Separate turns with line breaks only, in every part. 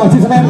Haji Senen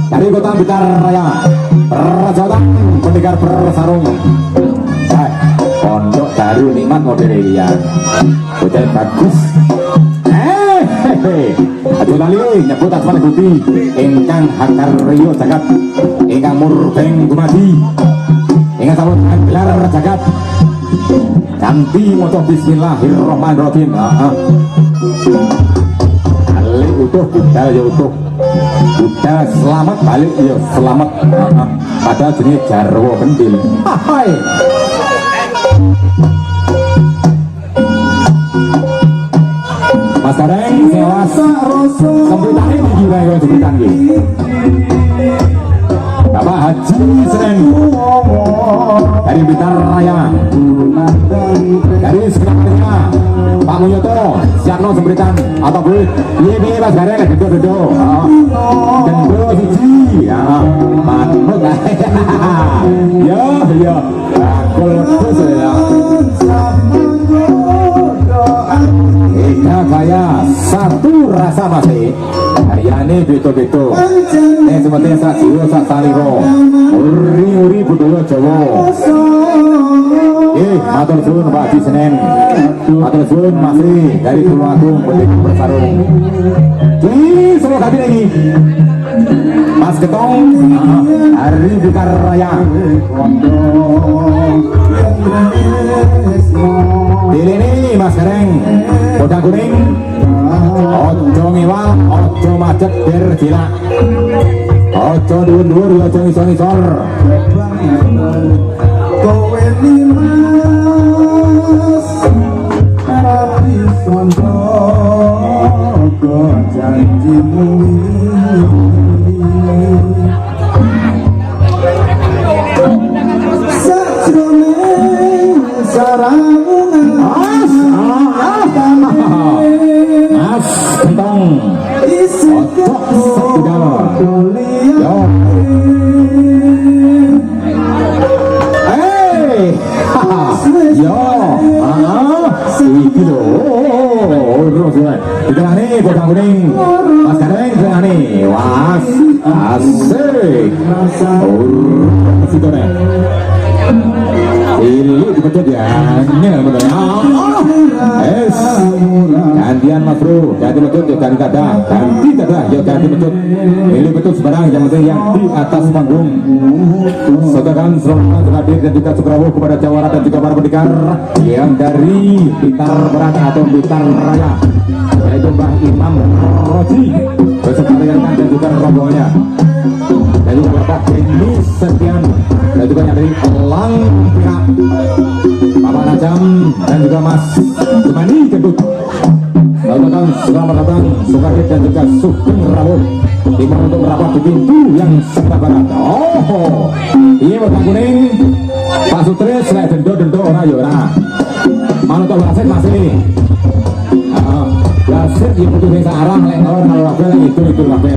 dari Kota Blitar Raya, Perjalanan Pendekar Bersarung. Pondok Darul Nikmat model ya, model bagus. Aduh lali nyebut asmane Gusti ingkang Hakaryo Jagat, ingkang Murbeng Gumadi, ingkang sampun gelar jagat. Kanthi maca bismillahirrahmanirrahim. Utuh budal ya utuh, budal selamat balik ya selamat. Padahal jenis jarwo kendil. Hai Mas Gareng sewas sempritane dikira ya sempritan iki. Bapak Haji Senen dari Blitar Raya, dari sekitarnya Pak Munyoto siapno sempritan atau boleh ini Mas Gareng dendo dendo siji ya manut ya ya bakul terus ya kaya satu rasa masih hariane beto-beto seperti sak jiwa sak saliro uri-uri budaya Jawa. Matur suwun Pak Haji Senen, matur suwun Masri dari Tulungagung Pendekar Bersarung. Ini semua kami lagi Mas Getong dari Blitar Raya. Ini Mas Gareng Bodang Kuning, ojo ngiwal, ojo macet bir gila, ojo dhuwur-dhuwur, ojo ngisor-ngisor. Kowe limas tapi sondoko janjimu sajroning sarang Mas Gentong otok segala yo iki lho dikenani Bodang Kuning Mas Gareng dikenani was asik sidone ini dipecut ya gantian Mas Bro, ganti pecut ya ganti dadah, ya ganti pecut. Pilih pecut sebarang yang penting yang di atas panggung. Saudarakan selamat hadir dan juga Sukrawo kepada Jawara dan juga para pendekar yang dari Blitar Barat atau Blitar Raya, yaitu Mbah Imam Roji beserta rekan dan juga rombongannya, dan juga Bapak Denny Setian dan juga yang dari Elang Pihak Bapak Najam dan juga Mas Jemani Gendut. Selamat datang Sukadit dan juga Sugeng Rawuh timur untuk merapat di pintu yang sebelah barat. Oh, ini Bodang Kuning Pak Sutri selek dendo ora ya ora manut wasit masih wasit yang butuh desa arah lek kalau kabeh lek itu kabeh.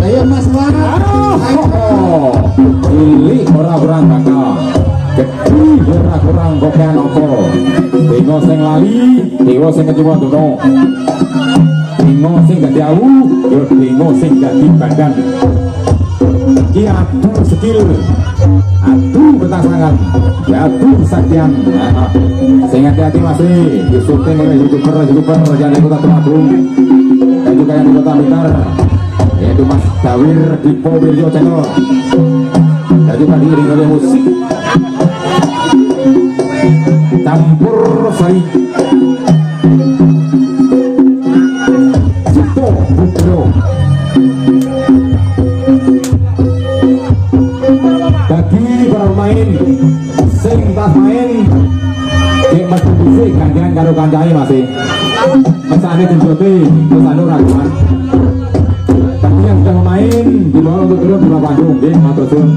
Ayo Mas Wan.
Ini orang-orang bakal gede orang-orang kokean apa bingo sing lali bingo sing kecewa dono bingo sing gak diawu ya bingo sing gak dibadan iki adu skill adu betasangan ya adu kesaktian sing hati-hati masih di syuting oleh youtuber yang di Kota Tulungagung dan juga yang di Kota Blitar yaitu Mas Dawir di Powilio Channel dan juga diiringi oleh musik campur sari Cipto Budro. Bagi para pemain sing tas main kayak mas musik gantian karo kancane masih mesane jembote mesane raguan. Bagi yang sudah main di Dimohon untuk turun di bawah panggung, nggih, matur suwun.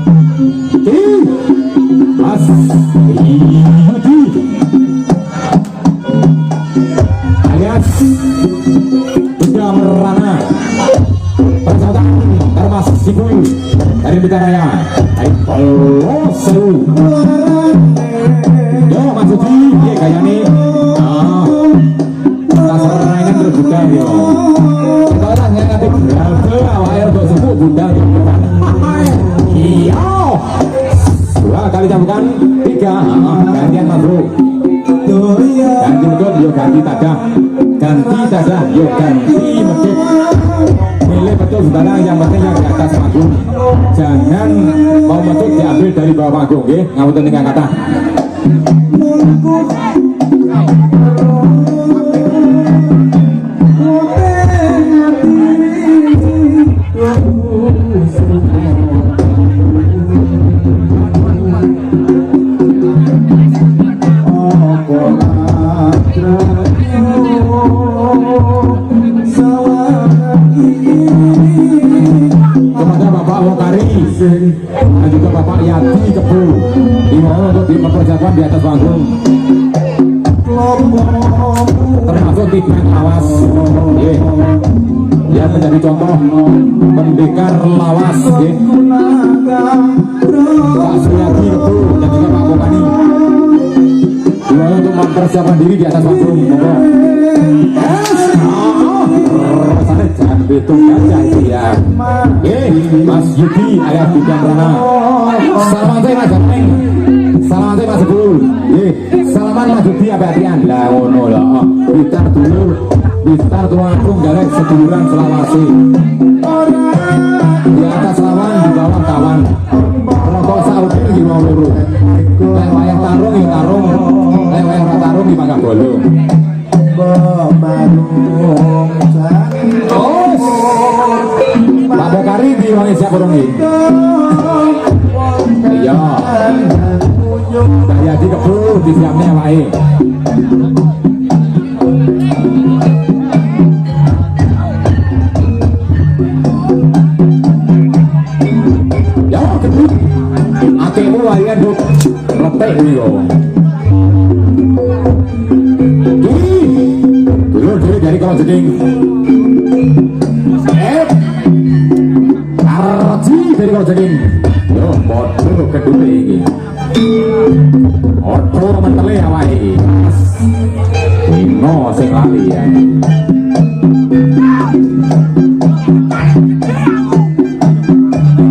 Mas Yudi alias sudah merana persahabatan Mas Sibul dari Bitaraya dari Polosewu. Yo Mas Yudi, iya kayak nih serangan terbuka yo. Sekarang yang nanti berapa awalnya untuk suku bunda iya. Dua kali cambukan, tiga gantian Mas Bro. Ganti medut, yo ganti tadah. Ganti tadah, yo ganti medut. Milih betul sebarang, yang penting yang di atas panggung. Jangan mau medut diambil dari bawah panggung, nggih. Ngapunten dengan kata. Kepada Bapak Wokari dan juga Bapak Yati Kebu dimohon untuk dipersiapkan di atas panggung, termasuk Tiban Lawas yang menjadi contoh pendekar lawas Pak Suryadi Kebu dan juga Pak Wokari dimohon untuk mempersiapkan diri di atas panggung. Jangan betul gajah ya. Mas Yudi alias Bidang Rana. Salaman saya Mas Jepeng. Salaman saya Mas Bul. Salaman Mas Yudi apa-apaan lah ngono lah. Bitar dulu. Bitar tuangkung garek seduluran Selawasi. Di atas lawan, di bawah kawan. Rokok Saudi di bawah luru. Lek wayang tarung di tarung. Lek wayang tarung di mangga bolong. Pak Bokari di Indonesia burung ini. Iya. Saya di Kebu di siapnya wae. Ya Kebu. Atimu wae nduk retek yo. Dari kalau jeding Arci dari kalau jeding yo bodoh kedua ini otor mentele awake iki Ino sing lali ya.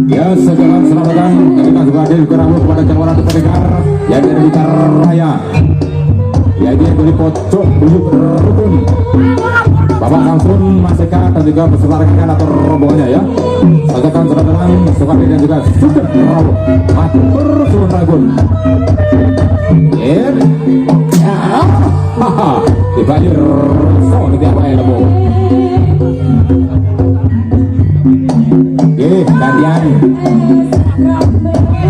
Ya segala selamat datang dari Mas Badil Keramu kepada Jawara Pendekar yang dari Bitaraya ya dia dari pojok buyuk rukun Bapak Samsun, Mas Eka dan juga peserta rekan atau rombongannya ya. Sajakan saudara Sukadi dan juga Sugeng Rawu matur suwun ragun. Dibanjir so nanti apa yang lemu. Gantian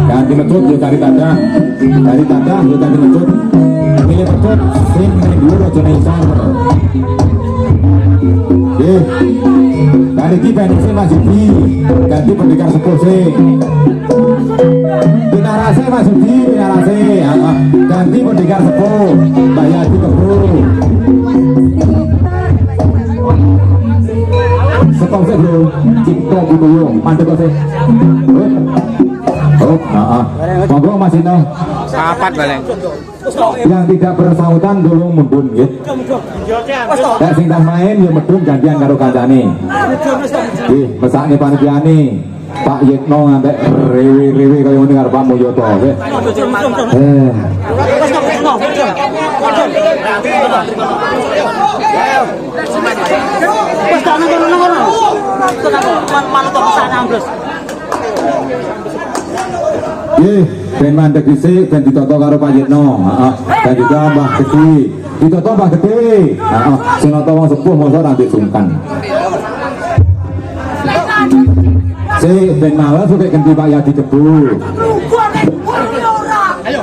ganti mecut yuk dari tanda yuk ganti mecut milih mecut sing dulu rojo naisan. Dari kita ini Mas Yudi ganti pendekar sepuh sih Pinarase Mas Yudi Pinarase ganti pendekar sepuh Mbak Yati Kebu setong sih bro Cipto Butuyo mandek sih monggo Mas Ino sahabat balik yang tidak bersangkutan dulu mundun gitu. Nek sing tak main ya medun gantian karo kancane. Nggih, mesake panitiane Pak Yitno ngantek rewe-rewe kaya ngene karo Pak Mulyoto. Wes tak ngono-ngono. Manut pesan ambles. Ben mandek dhisik ben ditoto karo Pak Yitno. Dan juga Mbah Gede. Ditoto Mbah Gede. Sing nata wong sepuh mosok ra disungkan. Ben males kok ganti Pak Yadi Kebu. Ayo.